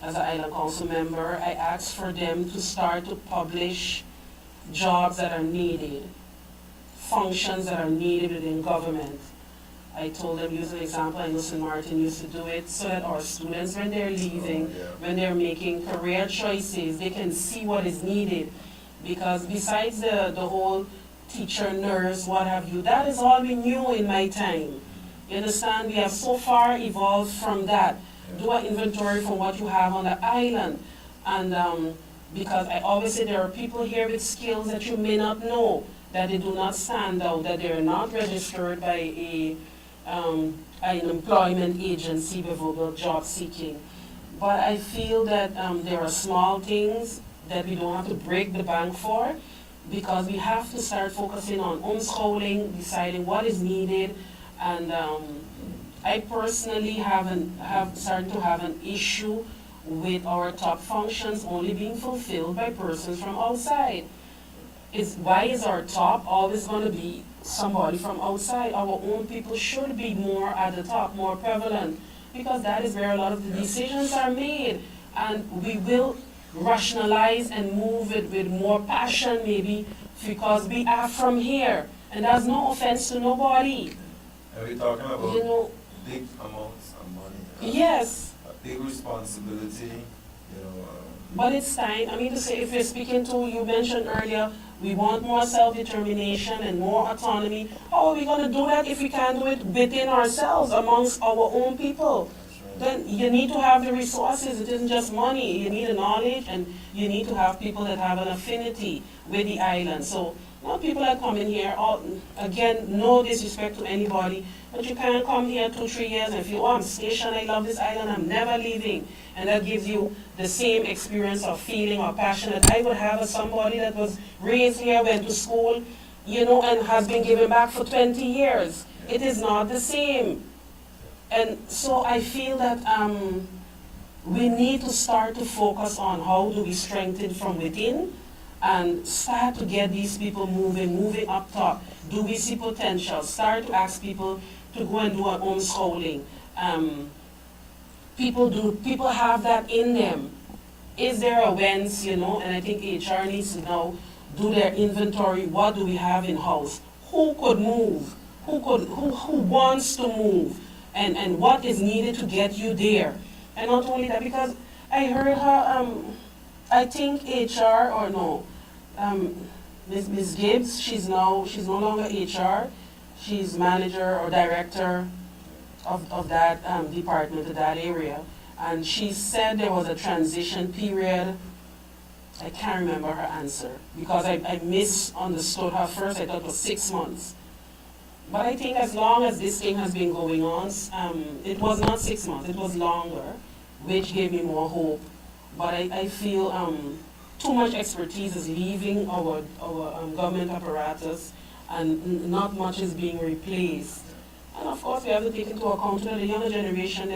as an Island Council member, I asked for them to start to publish jobs that are needed, functions that are needed within government. I told them, use an example, I know St. Martin used to do it, so that our students, when they're leaving, when they're making career choices, they can see what is needed. Because besides the whole teacher, nurse, what have you, that is all we knew in my time. You understand? We have so far evolved from that. Do an inventory from what you have on the island. And because I always say there are people here with skills that you may not know, that they do not stand out, that they're not registered by an employment agency with verbal job seeking. But I feel that there are small things that we don't have to break the bank for, because we have to start focusing on homeschooling, deciding what is needed, and I personally have started to have an issue with our top functions only being fulfilled by persons from outside. Why is our top always going to be somebody from outside? Our own people should be more at the top, more prevalent, because that is where a lot of the decisions are made, and we will rationalize and move it with more passion maybe because we are from here, and that's no offense to nobody. And we're talking about, You know, big amounts of money. yes, A big responsibility, but it's time. I mean to say, if we're speaking to, you mentioned earlier, we want more self-determination and more autonomy. How are we going to do that if we can't do it within ourselves, amongst our own people? Then you need to have the resources. It isn't just money. You need the knowledge, and you need to have people that have an affinity with the island. So not people that come in here, again, no disrespect to anybody, but you can't come here 2-3 years and feel, oh, I'm stationed, I love this island, I'm never leaving. And that gives you the same experience of feeling or passion that I would have as somebody that was raised here, went to school, and has been given back for 20 years. It is not the same. And so I feel that we need to start to focus on how do we strengthen from within and start to get these people moving up top. Do we see potential? Start to ask people to go and do our own schooling. People have that in them. Is there a whence, and I think HR needs to now do their inventory. What do we have in-house? Who could move? Who wants to move? And what is needed to get you there. And not only that, because I heard her, I think HR, or no, Ms. Gibbs, she's no longer HR, she's manager or director of that department, of that area. And she said there was a transition period. I can't remember her answer, because I misunderstood her first. I thought it was 6 months. But I think as long as this thing has been going on, it was not 6 months, it was longer, which gave me more hope. But I feel too much expertise is leaving our government apparatus, and not much is being replaced. And of course, we have to take into account that the younger generation,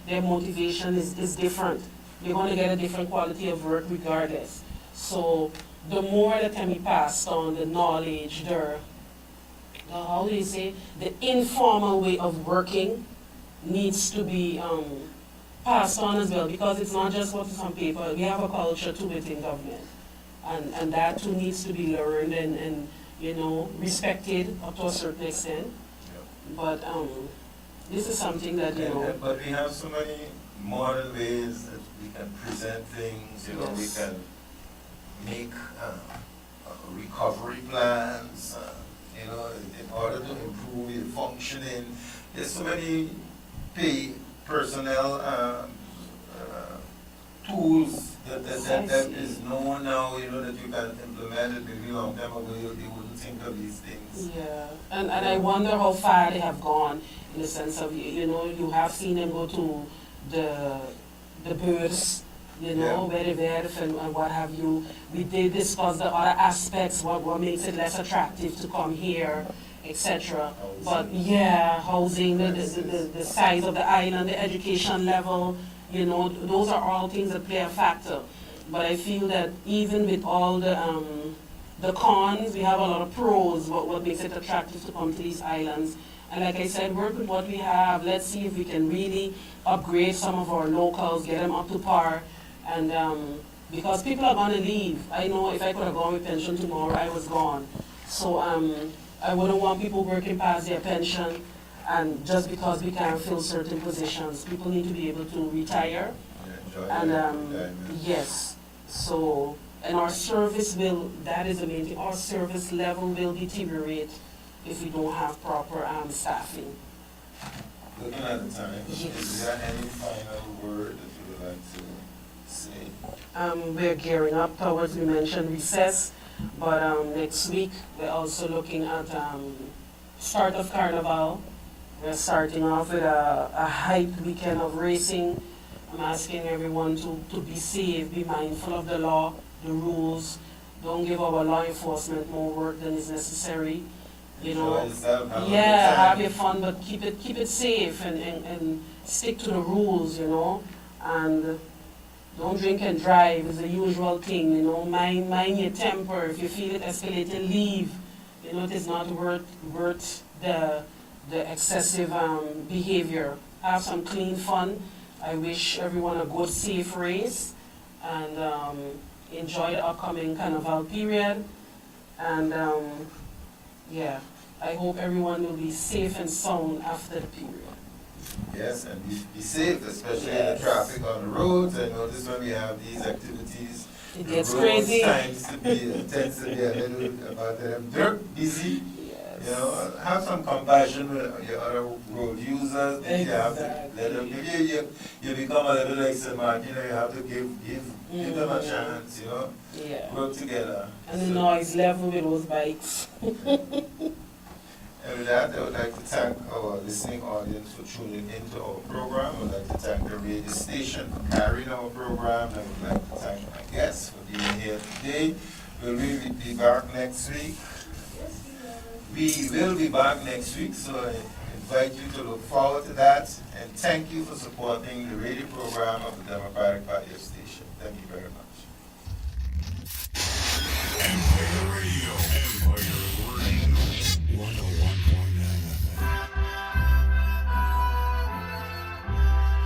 their motivation is different. They're going to get a different quality of work regardless. So the more that can be passed on, the knowledge, how do you say, the informal way of working needs to be passed on as well, because it's not just what's on paper. We have a culture too within government, and that too needs to be learned and respected up to a certain extent. But this is something that, But we have so many modern ways that we can present things, Yes. we can make recovery plans, in order to improve your functioning. There's so many personnel tools that is known now, that you can implement it. Maybe a long time ago you wouldn't think of these things. yeah, and I wonder how far they have gone in the sense of, you have seen them go to the birds, Yeah. where they werf and what have you. We did discuss the other aspects, what makes it less attractive to come here, etc. But yeah, housing, the size of the island, the education level, those are all things that play a factor. But I feel that even with all the cons, we have a lot of pros, what makes it attractive to come to these islands. And like I said, work with what we have. Let's see if we can really upgrade some of our locals, get them up to par. And because people are going to leave. I know if I could have gone with pension tomorrow, I was gone. So I wouldn't want people working past their pension, and just because we can't fill certain positions. People need to be able to retire. And yes, so, and our service that is the main thing, our service level will deteriorate if we don't have proper staffing. Looking at the time, Yes. is there any final word that you would like to say? We're gearing up towards, we mentioned recess, but next week we're also looking at start of Carnival. We're starting off with a hype weekend of racing. I'm asking everyone to be safe, be mindful of the law, the rules. Don't give our law enforcement more work than is necessary. Enjoy yourself, have a good Yeah, time. have your fun, but keep it safe and stick to the rules, and don't drink and drive is the usual thing, mind your temper. If you feel it escalating, leave. It is not worth the excessive behavior. Have some clean fun. I wish everyone a good, safe race, and enjoy the upcoming Carnival period. And yeah, I hope everyone will be safe and sound after the period. Yes, and be safe, especially in Yes. the traffic on the roads. I notice when we have these activities, It the gets roads crazy. tends to be a little about them dirt busy. Yes. Have some compassion with your other road users. You have to let them. Exactly. You become a little like St. Martin. You have to give them a chance. Yeah. Work together. And the noise level with those bikes. And with that, I would like to thank our listening audience for tuning into our program. I would like to thank the radio station for carrying our program. I would like to thank my guests for being here today. Will we be back next week? We will be back next week, so I invite you to look forward to that. And thank you for supporting the radio program of the Democratic Party Station. Thank you very much.